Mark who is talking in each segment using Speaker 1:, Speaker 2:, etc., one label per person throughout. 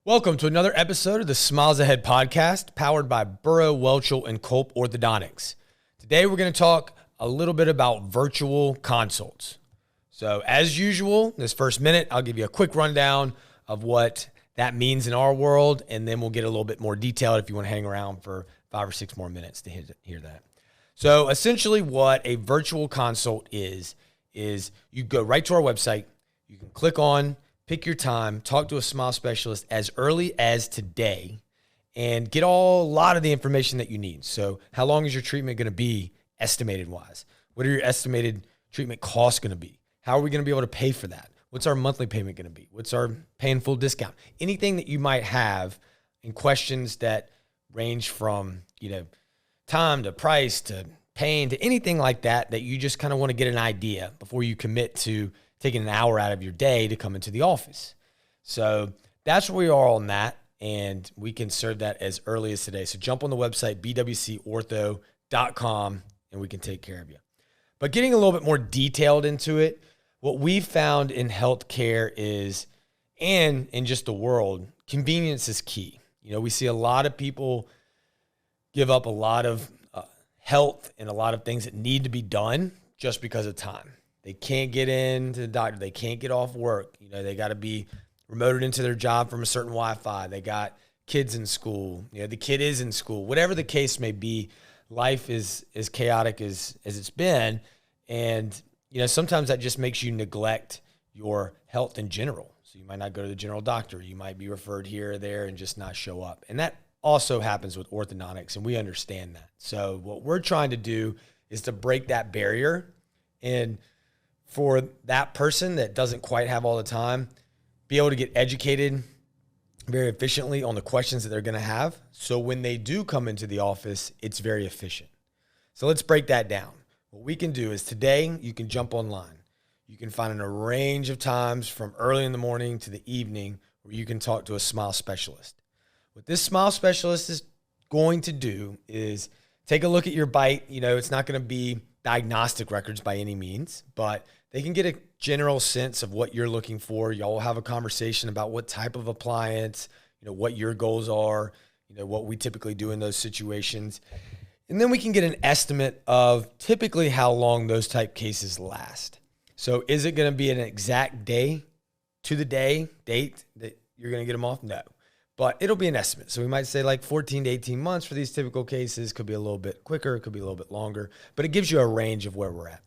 Speaker 1: Welcome to another episode of the Smiles Ahead podcast, powered by Burrow, Welchel, and Culp Orthodontics. Today, we're going to talk a little bit about virtual consults. So as usual, this first minute, I'll give you a quick rundown of what that means in our world, and then we'll get a little bit more detailed if you want to hang around for 5 or 6 more minutes to hear that. So essentially what a virtual consult is you go right to our website, you can click on, pick your time, talk to a smile specialist as early as today, and get a lot of the information that you need. So how long is your treatment going to be estimated wise? What are your estimated treatment costs going to be? How are we going to be able to pay for that? What's our monthly payment going to be? What's our pay in full discount? Anything that you might have in questions that range from, time to price to pain to anything like that you just kind of want to get an idea before you commit to taking an hour out of your day to come into the office. So that's where we are on that, and we can serve that as early as today. So jump on the website, bwcortho.com, and we can take care of you. But getting a little bit more detailed into it, what we've found in healthcare is, and in just the world, convenience is key. We see a lot of people give up a lot of health and a lot of things that need to be done just because of time. They can't get into the doctor. They can't get off work. They got to be remoted into their job from a certain Wi-Fi. They got kids in school. The kid is in school. Whatever the case may be, life is as chaotic as it's been. And, sometimes that just makes you neglect your health in general. So you might not go to the general doctor. You might be referred here or there and just not show up. And that also happens with orthodontics, and we understand that. So what we're trying to do is to break that barrier, and for that person that doesn't quite have all the time, be able to get educated very efficiently on the questions that they're going to have. So when they do come into the office, it's very efficient. So let's break that down. What we can do is today, you can jump online. You can find a range of times from early in the morning to the evening where you can talk to a smile specialist. What this smile specialist is going to do is take a look at your bite. It's not going to be diagnostic records by any means, but they can get a general sense of what you're looking for. Y'all have a conversation about what type of appliance, what your goals are, what we typically do in those situations. And then we can get an estimate of typically how long those type cases last. So is it going to be an exact day to the day date that you're going to get them off? No, but it'll be an estimate. So we might say like 14 to 18 months for these typical cases. Could be a little bit quicker, it could be a little bit longer, but it gives you a range of where we're at.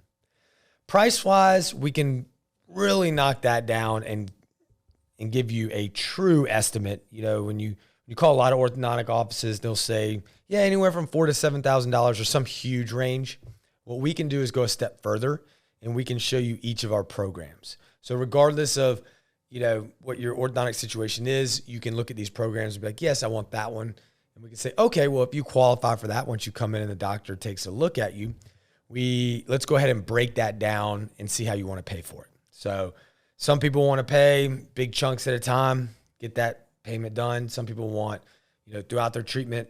Speaker 1: Price-wise, we can really knock that down and give you a true estimate. When you call a lot of orthodontic offices, they'll say, anywhere from $4,000 to $7,000 or some huge range. What we can do is go a step further, and we can show you each of our programs. So regardless of, what your orthodontic situation is, you can look at these programs and be like, yes, I want that one. And we can say, okay, well, if you qualify for that, once you come in and the doctor takes a look at you, let's go ahead and break that down and see how you want to pay for it. So some people want to pay big chunks at a time, get that payment done. Some people want, throughout their treatment,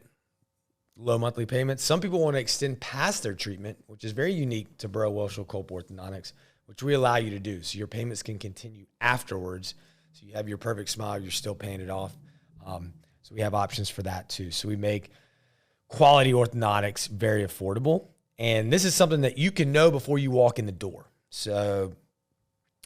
Speaker 1: low monthly payments. Some people want to extend past their treatment, which is very unique to Burrow, Welchel, Culp Orthodontics, which we allow you to do. So your payments can continue afterwards. So you have your perfect smile, you're still paying it off. So we have options for that too. So we make quality orthodontics very affordable. And this is something that you can know before you walk in the door. So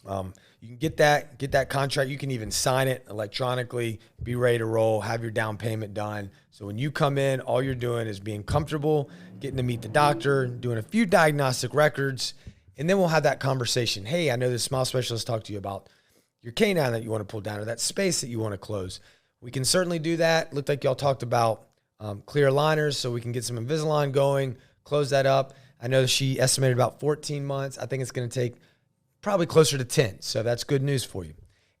Speaker 1: you can get that contract. You can even sign it electronically, be ready to roll, have your down payment done. So when you come in, all you're doing is being comfortable, getting to meet the doctor, doing a few diagnostic records, and then we'll have that conversation. Hey, I know the smile specialist talked to you about your canine that you want to pull down or that space that you want to close. We can certainly do that. Looked like y'all talked about clear aligners, so we can get some Invisalign going, close that up. I know she estimated about 14 months. I think it's going to take probably closer to 10. So that's good news for you.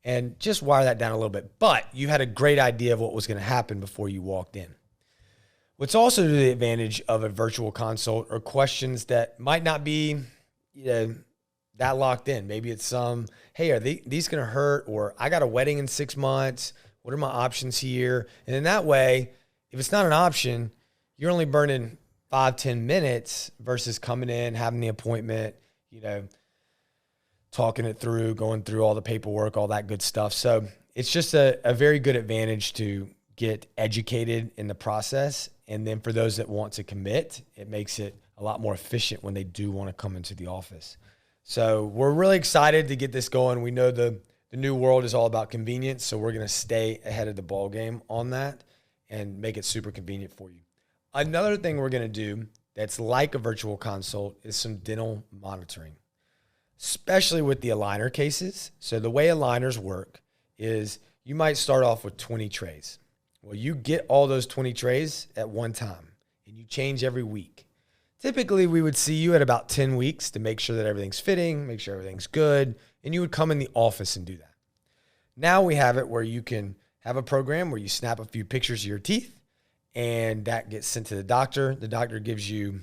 Speaker 1: And just wire that down a little bit. But you had a great idea of what was going to happen before you walked in. What's also to the advantage of a virtual consult are questions that might not be, that locked in. Maybe it's hey, are these going to hurt? Or I got a wedding in 6 months. What are my options here? And in that way, if it's not an option, you're only burning 5-10 minutes versus coming in, having the appointment, talking it through, going through all the paperwork, all that good stuff. So it's just a very good advantage to get educated in the process. And then for those that want to commit, it makes it a lot more efficient when they do want to come into the office. So we're really excited to get this going. We know the new world is all about convenience, so we're going to stay ahead of the ball game on that and make it super convenient for you. Another thing we're going to do that's like a virtual consult is some dental monitoring, especially with the aligner cases. So the way aligners work is you might start off with 20 trays. Well, you get all those 20 trays at one time, and you change every week. Typically, we would see you at about 10 weeks to make sure that everything's fitting, make sure everything's good, and you would come in the office and do that. Now we have it where you can have a program where you snap a few pictures of your teeth, and that gets sent to the doctor. The doctor gives you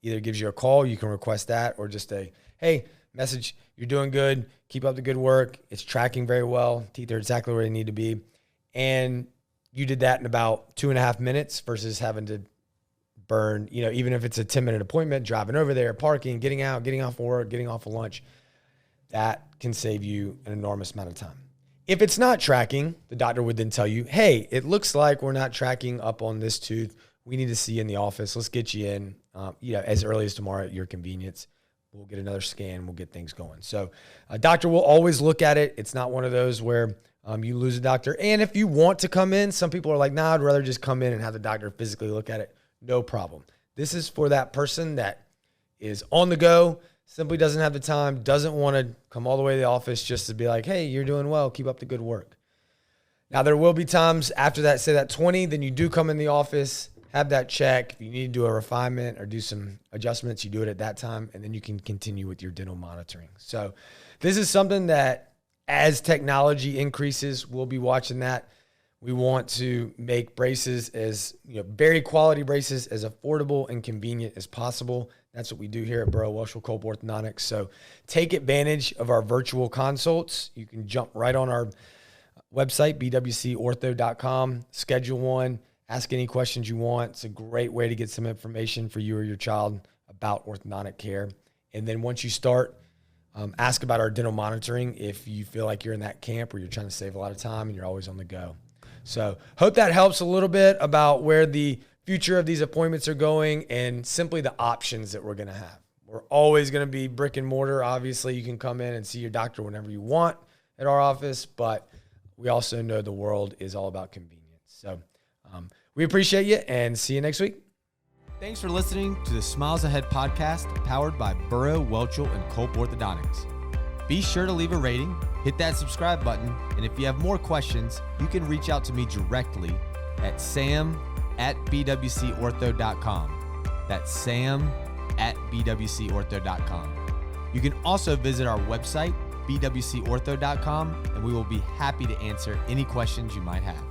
Speaker 1: a call, you can request that, or just a, hey, message, you're doing good, keep up the good work, it's tracking very well, teeth are exactly where they need to be. And you did that in about 2.5 minutes versus having to burn, even if it's a 10-minute appointment, driving over there, parking, getting out, getting off of work, getting off of lunch, that can save you an enormous amount of time. If it's not tracking, the doctor would then tell you, hey, it looks like we're not tracking up on this tooth. We need to see you in the office. Let's get you in, as early as tomorrow at your convenience. We'll get another scan. We'll get things going. So a doctor will always look at it. It's not one of those where you lose a doctor. And if you want to come in, some people are like, nah, I'd rather just come in and have the doctor physically look at it. No problem. This is for that person that is on the go, simply doesn't have the time, doesn't want to come all the way to the office just to be like, hey, you're doing well, keep up the good work. Now, there will be times after that, say that 20, then you do come in the office, have that check. If you need to do a refinement or do some adjustments, you do it at that time, and then you can continue with your dental monitoring. So this is something that as technology increases, we'll be watching that. We want to make braces as, very quality braces, as affordable and convenient as possible. That's what we do here at Burrow, Welchel, Culp, Orthodontics. So take advantage of our virtual consults. You can jump right on our website, bwcortho.com, schedule one, ask any questions you want. It's a great way to get some information for you or your child about orthodontic care. And then once you start, ask about our dental monitoring if you feel like you're in that camp where you're trying to save a lot of time and you're always on the go. So hope that helps a little bit about where the future of these appointments are going and simply the options that we're going to have. We're always going to be brick and mortar. Obviously, you can come in and see your doctor whenever you want at our office, but we also know the world is all about convenience. So we appreciate you and see you next week.
Speaker 2: Thanks for listening to the Smiles Ahead podcast powered by Burrow, Welchel, and Culp Orthodontics. Be sure to leave a rating, hit that subscribe button, and if you have more questions, you can reach out to me directly at sam@bwcortho.com. That's sam@bwcortho.com. You can also visit our website, bwcortho.com, and we will be happy to answer any questions you might have.